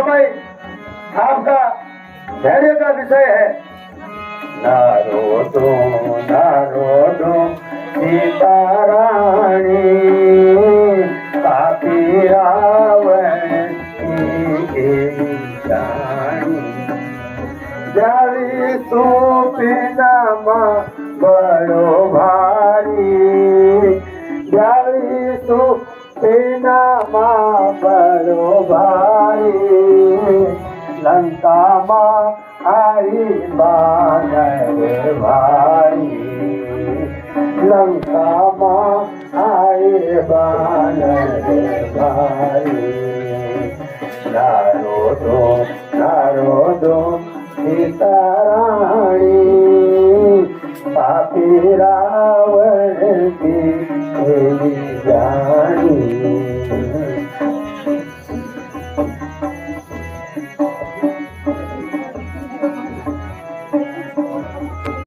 समय आपका धैर्य का विषय है। नारोदो सीता रानी पापी रावण की जानी जाली सुपिनामा बड़ो भारी जाली सुपिनामा बड़ो भारी लंका माँ आई बानर भारी लंका माँ आई बानर भारी नारोदो सीता रानी